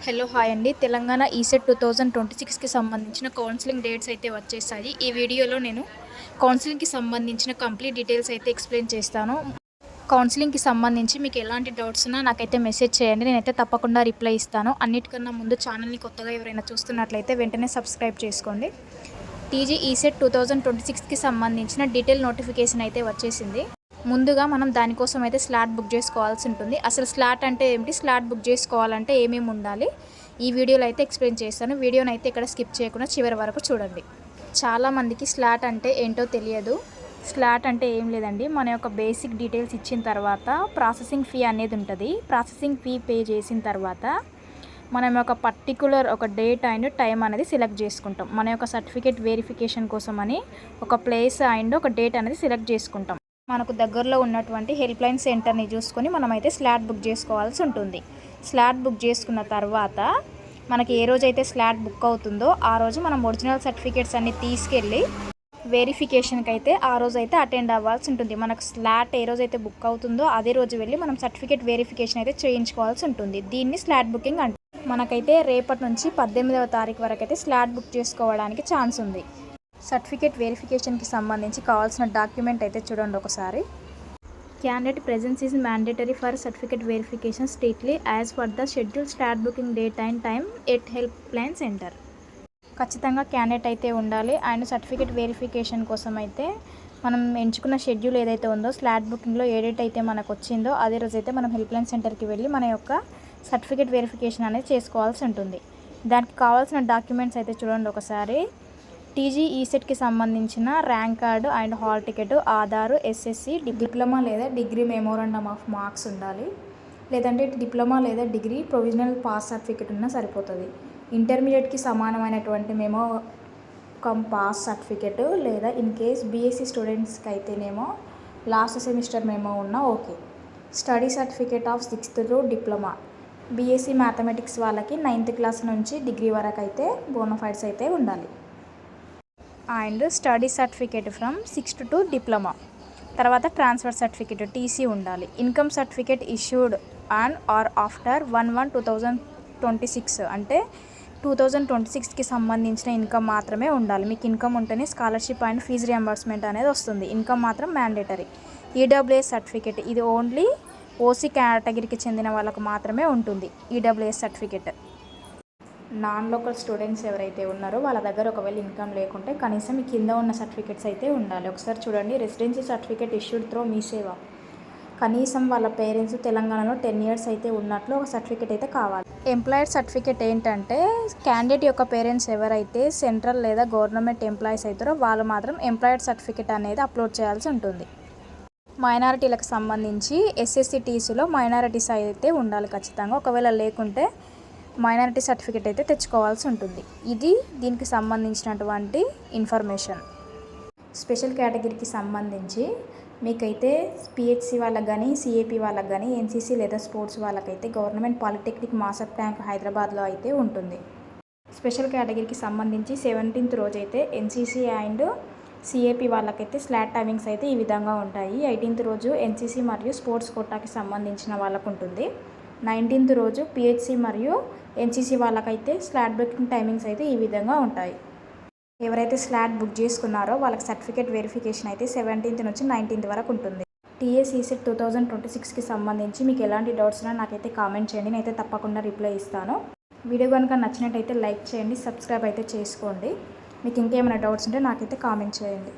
Hello hi అండి. Telangana ECET 2026కి సంబంధించిన counselling dates అయితే వచ్చేసాయి. ఈ వీడియోలో నేను కౌన్సిలింగ్‌కి సంబంధించిన కంప్లీట్ డీటెయిల్స్ అయితే ఎక్స్‌ప్లెయిన్ చేస్తాను. కౌన్సిలింగ్‌కి సంబంధించి మీకు ఎలాంటి డౌట్స్ ఉన్నా నాకైతే మెసేజ్ చేయండి. నేనైతే తప్పకుండా రిప్లై ఇస్తాను. అన్నిటికన్నా ముందు ఛానల్‌ని కొత్తగా ఎవరైనా చూస్తున్నట్లయితే వెంటనే సబ్స్క్రైబ్ చేసుకోండి. టీజీ ఈసెట్ 2026కి సంబంధించిన డీటెయిల్ నోటిఫికేషన్ అయితే వచ్చేసింది. ముందుగా మనం దానికోసం అయితే స్లాట్ బుక్ చేసుకోవాల్సి ఉంటుంది. అసలు స్లాట్ అంటే ఏమిటి, స్లాట్ బుక్ చేసుకోవాలంటే ఏమేమి ఉండాలి, ఈ వీడియోలో అయితే ఎక్స్ప్లెయిన్ చేస్తాను. వీడియోని అయితే ఇక్కడ స్కిప్ చేయకుండా చివరి వరకు చూడండి. చాలామందికి స్లాట్ అంటే ఏంటో తెలియదు. స్లాట్ అంటే ఏం లేదండి, మన యొక్క బేసిక్ డీటెయిల్స్ ఇచ్చిన తర్వాత ప్రాసెసింగ్ ఫీ అనేది ఉంటుంది. ప్రాసెసింగ్ ఫీ పే చేసిన తర్వాత మనం ఒక పర్టికులర్ ఒక డేట్ అండ్ టైం అనేది సెలెక్ట్ చేసుకుంటాం. మన యొక్క సర్టిఫికేట్ వెరిఫికేషన్ కోసం అని ఒక ప్లేస్ అండ్ ఒక డేట్ అనేది సెలెక్ట్ చేసుకుంటాం. మనకు దగ్గరలో ఉన్నటువంటి హెల్ప్ లైన్ సెంటర్ని చూసుకొని మనమైతే స్లాట్ బుక్ చేసుకోవాల్సి ఉంటుంది. స్లాట్ బుక్ చేసుకున్న తర్వాత మనకి ఏ రోజైతే స్లాట్ బుక్ అవుతుందో ఆ రోజు మనం ఒరిజినల్ సర్టిఫికేట్స్ అన్నీ తీసుకెళ్ళి వెరిఫికేషన్కి అయితే ఆ రోజు అయితే అటెండ్ అవ్వాల్సి ఉంటుంది. మనకు స్లాట్ ఏ రోజైతే బుక్ అవుతుందో అదే రోజు వెళ్ళి మనం సర్టిఫికేట్ వెరిఫికేషన్ అయితే చేయించుకోవాల్సి ఉంటుంది. దీన్ని స్లాట్ బుకింగ్ అంటారు. మనకైతే రేపటి నుంచి 18వ తారీఖు వరకు అయితే స్లాట్ బుక్ చేసుకోవడానికి ఛాన్స్ ఉంది. సర్టిఫికేట్ వెరిఫికేషన్కి సంబంధించి కావాల్సిన డాక్యుమెంట్ అయితే చూడండి ఒకసారి. Candidate presence is mandatory for certificate verification strictly as for the schedule slot booking date and time at help line centre. ఖచ్చితంగా క్యాండిడేట్ అయితే ఉండాలి. అండ్ సర్టిఫికేట్ వెరిఫికేషన్ కోసం అయితే మనం ఎంచుకున్న షెడ్యూల్ ఏదైతే ఉందో స్లాట్ బుకింగ్లో ఏ డేట్ అయితే మనకు వచ్చిందో అదే రోజు అయితే మనం హెల్ప్ లైన్ సెంటర్కి వెళ్ళి మన యొక్క సర్టిఫికేట్ వెరిఫికేషన్ అనేది చేసుకోవాల్సి ఉంటుంది. దానికి కావాల్సిన డాక్యుమెంట్స్ అయితే చూడండి ఒకసారి. టీజీ ఈసెట్కి సంబంధించిన rank card and hall ticket, Aadhaar, SSC, diploma లేదా డిగ్రీ మెమోరాండమ్ ఆఫ్ మార్క్స్ ఉండాలి. లేదంటే డిప్లొమా లేదా డిగ్రీ ప్రొవిజనల్ పాస్ సర్టిఫికేట్ ఉన్నా సరిపోతుంది. ఇంటర్మీడియట్కి సమానమైనటువంటి మెమో కమ్ పాస్ సర్టిఫికేట్ లేదా ఇన్ కేస్ బీఎస్సీ స్టూడెంట్స్కి అయితేనేమో లాస్ట్ సెమిస్టర్ మెమో ఉన్నా okay. Study certificate of 6th to diploma. BSc mathematics వాళ్ళకి 9th క్లాస్ నుంచి డిగ్రీ వరకు అయితే బోనఫైడ్స్ అయితే ఉండాలి. And study certificate from 6th to diploma. తర్వాత ట్రాన్స్ఫర్ సర్టిఫికేట్ టీసీ ఉండాలి. Income certificate issued on or after 1/1/2026 అంటే 2026కి సంబంధించిన ఇన్కమ్ మాత్రమే ఉండాలి. మీకు ఇన్కమ్ ఉంటేనే స్కాలర్షిప్ అండ్ ఫీజు రియంబర్స్మెంట్ అనేది వస్తుంది. ఇన్కమ్ మాత్రం మ్యాండేటరీ. ఈడబ్ల్యూఎస్ సర్టిఫికేట్ ఇది ఓన్లీ ఓసీ కేటగిరీకి చెందిన వాళ్ళకు మాత్రమే ఉంటుంది. EWS certificate non local students ఎవరైతే ఉన్నారో వాళ్ళ దగ్గర ఒకవేళ ఇన్కమ్ లేకుంటే కనీసం ఈ కింద ఉన్న సర్టిఫికేట్స్ అయితే ఉండాలి. ఒకసారి చూడండి. రెసిడెన్సీ సర్టిఫికేట్ ఇష్యూడ్ త్రూ మీ సేవ. కనీసం వాళ్ళ పేరెంట్స్ తెలంగాణలో 10 years అయితే ఉన్నట్లు ఒక సర్టిఫికేట్ అయితే కావాలి. ఎంప్లాయర్ సర్టిఫికేట్ ఏంటంటే క్యాండిడేట్ యొక్క పేరెంట్స్ ఎవరైతే సెంట్రల్ లేదా గవర్నమెంట్ ఎంప్లాయీస్ అవుతారో వాళ్ళు మాత్రం ఎంప్లాయర్ సర్టిఫికేట్ అనేది అప్లోడ్ చేయాల్సి ఉంటుంది. మైనారిటీలకు సంబంధించి ఎస్ఎస్సి టీసీలో మైనారిటీస్ అయితే ఉండాలి ఖచ్చితంగా. ఒకవేళ లేకుంటే మైనారిటీ సర్టిఫికేట్ అయితే తెచ్చుకోవాల్సి ఉంటుంది. ఇది దీనికి సంబంధించినటువంటి ఇన్ఫర్మేషన్. స్పెషల్ కేటగిరీకి సంబంధించి మీకైతే పిహెచ్సి వాళ్ళకి కానీ సిఏపి వాళ్ళకి కానీ ఎన్సీసీ లేదా స్పోర్ట్స్ వాళ్ళకైతే గవర్నమెంట్ పాలిటెక్నిక్ మాసప్ ట్యాంక్ హైదరాబాద్లో అయితే ఉంటుంది. స్పెషల్ కేటగిరీకి సంబంధించి 17th రోజు అయితే ఎన్సీసీ అండ్ సిఏపి వాళ్ళకైతే స్లాట్ టైమింగ్స్ అయితే ఈ విధంగా ఉంటాయి. 18th రోజు ఎన్సీసీ మరియు స్పోర్ట్స్ కోటాకి సంబంధించిన వాళ్ళకు ఉంటుంది. 19th రోజు పిహెచ్సి మరియు ఎన్సీసీ వాళ్ళకైతే స్లాట్ బుకింగ్ టైమింగ్స్ అయితే ఈ విధంగా ఉంటాయి. ఎవరైతే స్లాట్ బుక్ చేసుకున్నారో వాళ్ళకి సర్టిఫికేట్ వెరిఫికేషన్ అయితే 17th నుంచి 19th వరకు ఉంటుంది. టీఎస్ ఈసెట్ 2026కి సంబంధించి మీకు ఎలాంటి డౌట్స్ ఉన్నా నాకైతే కామెంట్ చేయండి. నేనైతే తప్పకుండా రిప్లై ఇస్తాను. వీడియో కనుక నచ్చినట్టయితే లైక్ చేయండి, సబ్స్క్రైబ్ అయితే చేసుకోండి. మీకు ఇంకేమైనా డౌట్స్ ఉంటే నాకైతే కామెంట్ చేయండి.